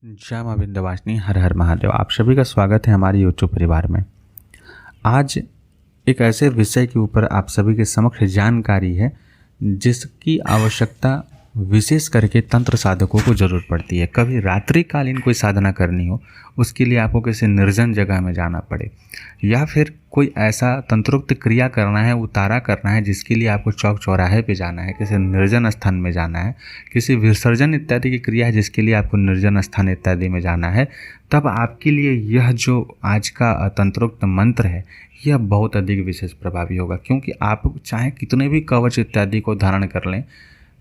जय मां विंध्यवासिनी, हर हर महादेव। आप सभी का स्वागत है हमारे यूट्यूब परिवार में। आज एक ऐसे विषय के ऊपर आप सभी के समक्ष जानकारी है जिसकी आवश्यकता विशेष करके तंत्र साधकों को जरूर पड़ती है। कभी रात्रिकालीन कोई साधना करनी हो, उसके लिए आपको किसी निर्जन जगह में जाना पड़े, या फिर कोई ऐसा तंत्रोक्त क्रिया करना है, उतारा करना है, जिसके लिए आपको चौक चौराहे पे जाना है, किसी निर्जन स्थान में जाना है, किसी विसर्जन इत्यादि की क्रिया है जिसके लिए आपको निर्जन स्थान इत्यादि में जाना है, तब आपके लिए यह जो आज का तंत्रोक्त मंत्र है यह बहुत अधिक विशेष प्रभावी होगा। क्योंकि आप चाहे कितने भी कवच इत्यादि को धारण कर लें,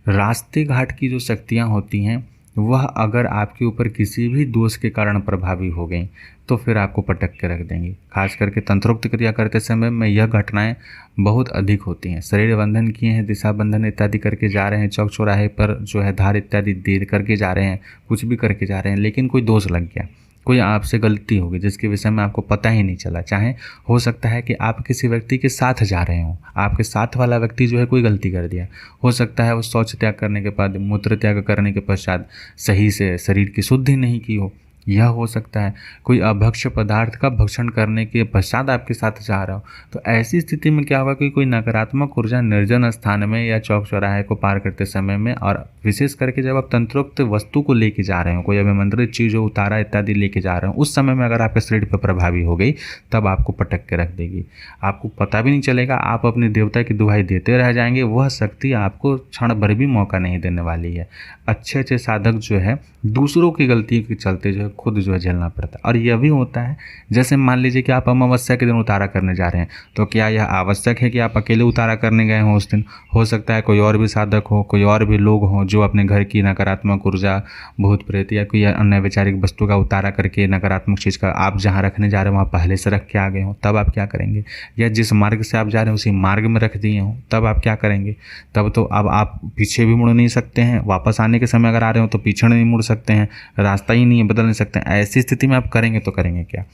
रास्ते घाट की जो शक्तियाँ होती हैं वह अगर आपके ऊपर किसी भी दोष के कारण प्रभावी हो गई तो फिर आपको पटक के रख देंगी। खास करके तंत्रोक्त क्रिया करते समय में यह घटनाएं बहुत अधिक होती हैं। शरीर बंधन किए हैं, दिशा बंधन इत्यादि करके जा रहे हैं, चौक चौराहे पर जो है धार इत्यादि दे करके जा रहे हैं, कुछ भी करके जा रहे हैं, लेकिन कोई दोष लग गया, कोई आपसे गलती होगी जिसके विषय में आपको पता ही नहीं चला। चाहे हो सकता है कि आप किसी व्यक्ति के साथ जा रहे हो, आपके साथ वाला व्यक्ति जो है कोई गलती कर दिया, हो सकता है वो शौच त्याग करने के बाद, मूत्र त्याग करने के पश्चात सही से शरीर की शुद्धि नहीं की हो, यह हो सकता है कोई अभक्ष्य पदार्थ का भक्षण करने के पश्चात आपके साथ जा रहा हो। तो ऐसी स्थिति में क्या होगा कि कोई नकारात्मक ऊर्जा निर्जन स्थान में या चौक चौराहे को पार करते समय में, और विशेष करके जब आप तंत्रोक्त वस्तु को लेके जा रहे हो, कोई अभिमंत्रित चीज़ हो, उतारा इत्यादि लेके जा रहे हो, उस समय में अगर आपके शरीर पर प्रभावी हो गई तब आपको पटक के रख देगी। आपको पता भी नहीं चलेगा, आप अपने देवता की दुहाई देते रह जाएंगे। वह शक्ति आपको क्षण भर भी मौका नहीं देने वाली है। अच्छे अच्छे साधक जो है दूसरों की गलती के चलते जो है खुद जो है झेलना पड़ता है। और यह भी होता है, जैसे मान लीजिए कि आप अमावस्या के दिन उतारा करने जा रहे हैं, तो क्या यह आवश्यक है कि आप अकेले उतारा करने गए हों उस दिन? हो सकता है कोई और भी साधक हो, कोई और भी लोग हों जो अपने घर की नकारात्मक ऊर्जा, भूत प्रेत या कोई अन्य वैचारिक वस्तु का उतारा करके नकारात्मक चीज़ का आप जहाँ रखने जा रहे हो वहाँ पहले से रख के आ गए हों, तब आप क्या करेंगे? या जिस मार्ग से आप जा रहे हैं उसी मार्ग में रख दिए हों, तब आप क्या करेंगे? तब तो अब आप पीछे भी मुड़ नहीं सकते हैं, वापस आने के समय अगर आ रहे हो तो पीछे नहीं मुड़ सकते हैं, रास्ता ही नहीं है, बदल नहीं सकते हैं। ऐसी स्थिति में आप करेंगे तो करेंगे क्या?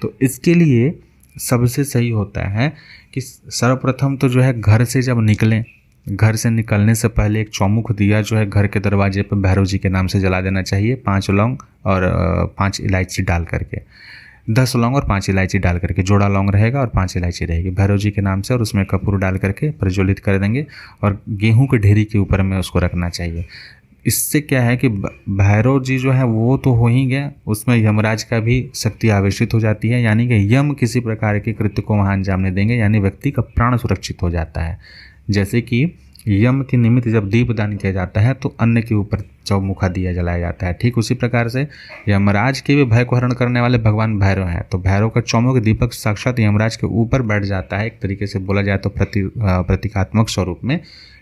तो इसके लिए सबसे सही होता है कि सर्वप्रथम तो जो है घर से जब निकलें, घर से निकलने से पहले एक चौमुख दिया जो है घर के दरवाजे पर भैरव जी के नाम से जला देना चाहिए। 5 लौंग और 5 इलायची डाल करके, 10 लौंग और 5 इलायची डाल करके, जोड़ा लौंग रहेगा और 5 इलायची रहेगी, भैरव जी के नाम से, और उसमें कपूर डाल करके प्रज्वलित कर देंगे और गेहूं के ढेरी के ऊपर में उसको रखना चाहिए। इससे क्या है कि भैरव जी जो है वो तो हो ही गया, उसमें यमराज का भी शक्ति आवेशित हो जाती है, यानी कि यम किसी प्रकार के कृत्य को वहाँ अंजाम नहीं देंगे, यानी व्यक्ति का प्राण सुरक्षित हो जाता है। जैसे कि यम के निमित्त जब दीपदान किया जाता है तो अन्न के ऊपर चौमुखा दिया जलाया जाता है, ठीक उसी प्रकार से यमराज के भी भय को हरण करने वाले भगवान भैरव हैं। तो भैरव का चौमुख दीपक साक्षात यमराज के ऊपर बैठ जाता है, एक तरीके से बोला जाए तो प्रतीकात्मक स्वरूप में,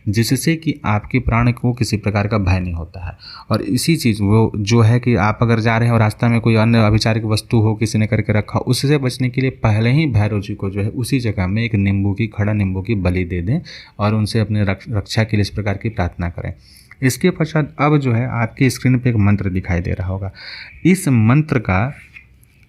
जिससे कि आपके प्राण को किसी प्रकार का भय नहीं होता है। और इसी चीज़ वो जो है कि आप अगर जा रहे हैं और रास्ता में कोई अन्य अभिचारिक वस्तु हो किसी ने करके रखा, उससे बचने के लिए पहले ही भैरव जी को जो है उसी जगह में एक खड़ा नींबू की बलि दे दें और उनसे अपने रक्षा के लिए इस प्रकार की प्रार्थना करें। इसके पश्चात अब जो है आपकी स्क्रीन पे एक मंत्र दिखाई दे रहा होगा। इस मंत्र का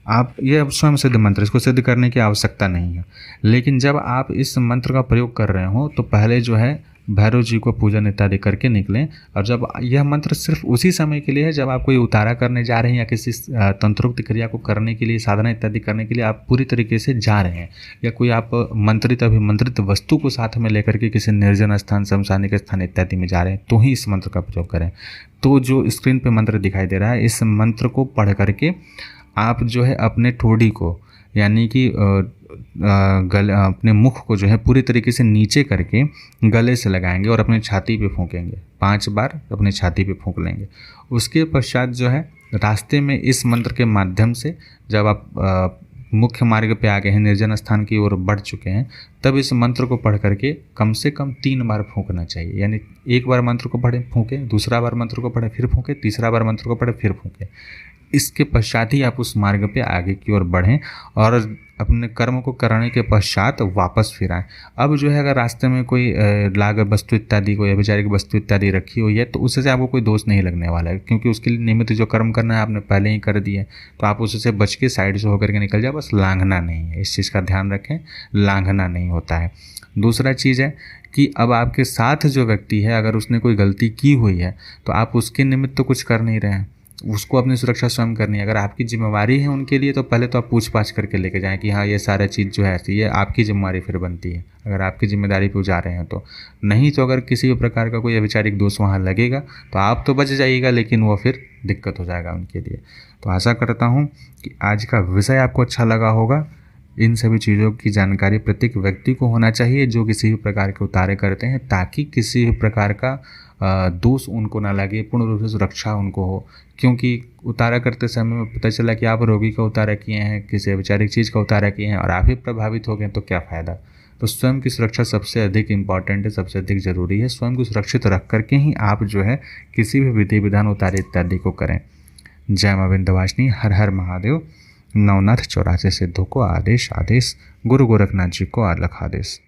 आप, ये स्वयं सिद्ध मंत्र, इसको सिद्ध करने की आवश्यकता नहीं है, लेकिन जब आप इस मंत्र का प्रयोग कर रहे हो तो पहले जो है भैरव जी को पूजन इत्यादि करके निकलें। और जब यह मंत्र सिर्फ उसी समय के लिए है जब आप कोई उतारा करने जा रहे हैं या किसी तंत्रोक्त क्रिया को करने के लिए, साधना इत्यादि करने के लिए आप पूरी तरीके से जा रहे हैं, या कोई आप मंत्रित अभिमंत्रित वस्तु को साथ में लेकर के किसी निर्जन स्थान, शमशानिक स्थान इत्यादि में जा रहे हैं, तो ही इस मंत्र का प्रयोग करें। तो जो स्क्रीन पर मंत्र दिखाई दे रहा है, इस मंत्र को पढ़ करके आप जो है अपने ठोड़ी को, यानी कि अपने मुख को जो है पूरी तरीके से नीचे करके गले से लगाएंगे और अपने छाती पे फूंकेंगे। 5 बार अपने छाती पे फूंक लेंगे। उसके पश्चात जो है रास्ते में इस मंत्र के माध्यम से जब आप मुख्य मार्ग पे आ गए हैं, निर्जन स्थान की ओर बढ़ चुके हैं, तब इस मंत्र को पढ़ करके कम से कम 3 बार फूंकना चाहिए। यानी एक बार मंत्र को पढ़े फूंके, दूसरा बार मंत्र को पढ़े फिर फूंके, तीसरा बार मंत्र को पढ़े फिर फूंके। इसके पश्चात ही आप उस मार्ग पे आगे की ओर बढ़ें और अपने कर्म को करने के पश्चात वापस फिर आएँ। अब जो है अगर रास्ते में कोई लाग वस्तु इत्यादि, कोई अभिचारिक वस्तु इत्यादि रखी हुई है तो उससे आपको कोई दोष नहीं लगने वाला है, क्योंकि उसके लिए निमित्त जो कर्म करना है आपने पहले ही कर दिया है। तो आप उससे बच के साइड से होकर के निकल जाए, बस लांघना नहीं है। इस चीज़ का ध्यान रखें, लांघना नहीं होता है। दूसरा चीज़ है कि अब आपके साथ जो व्यक्ति है अगर उसने कोई गलती की हुई है तो आप उसके निमित्त तो कुछ कर नहीं रहे हैं, उसको अपनी सुरक्षा स्वयं करनी है। अगर आपकी जिम्मेवारी है उनके लिए तो पहले तो आप पूछ पाछ करके लेके जाएं कि हाँ ये सारा चीज़ जो है ऐसी है, आपकी जिम्मेवारी फिर बनती है अगर आपकी जिम्मेदारी पे जा रहे हैं तो। नहीं तो अगर किसी भी प्रकार का कोई अवैचारिक दोष वहाँ लगेगा तो आप तो बच जाइएगा, लेकिन वो फिर दिक्कत हो जाएगा उनके लिए। तो आशा करता हूँ कि आज का विषय आपको अच्छा लगा होगा। इन सभी चीज़ों की जानकारी प्रत्येक व्यक्ति को होना चाहिए जो किसी भी प्रकार के उतारे करते हैं, ताकि किसी भी प्रकार का दोष उनको ना लगे, पूर्ण रूप से सुरक्षा उनको हो। क्योंकि उतारा करते समय में पता चला कि आप रोगी का उतारा किए हैं, किसी वैचारिक चीज़ का उतारा किए हैं और आप ही प्रभावित हो गए तो क्या फ़ायदा। तो स्वयं की सुरक्षा सबसे अधिक इम्पॉर्टेंट है, सबसे अधिक ज़रूरी है। स्वयं को सुरक्षित रख करके ही आप जो है किसी भी विधि विधान उतारे इत्यादि को करें। जय मां विंध्यवासिनी, हर हर महादेव। नवनाथ 84 सिद्धों को आदेश आदेश, गुरु गोरखनाथ जी को आलख आदेश।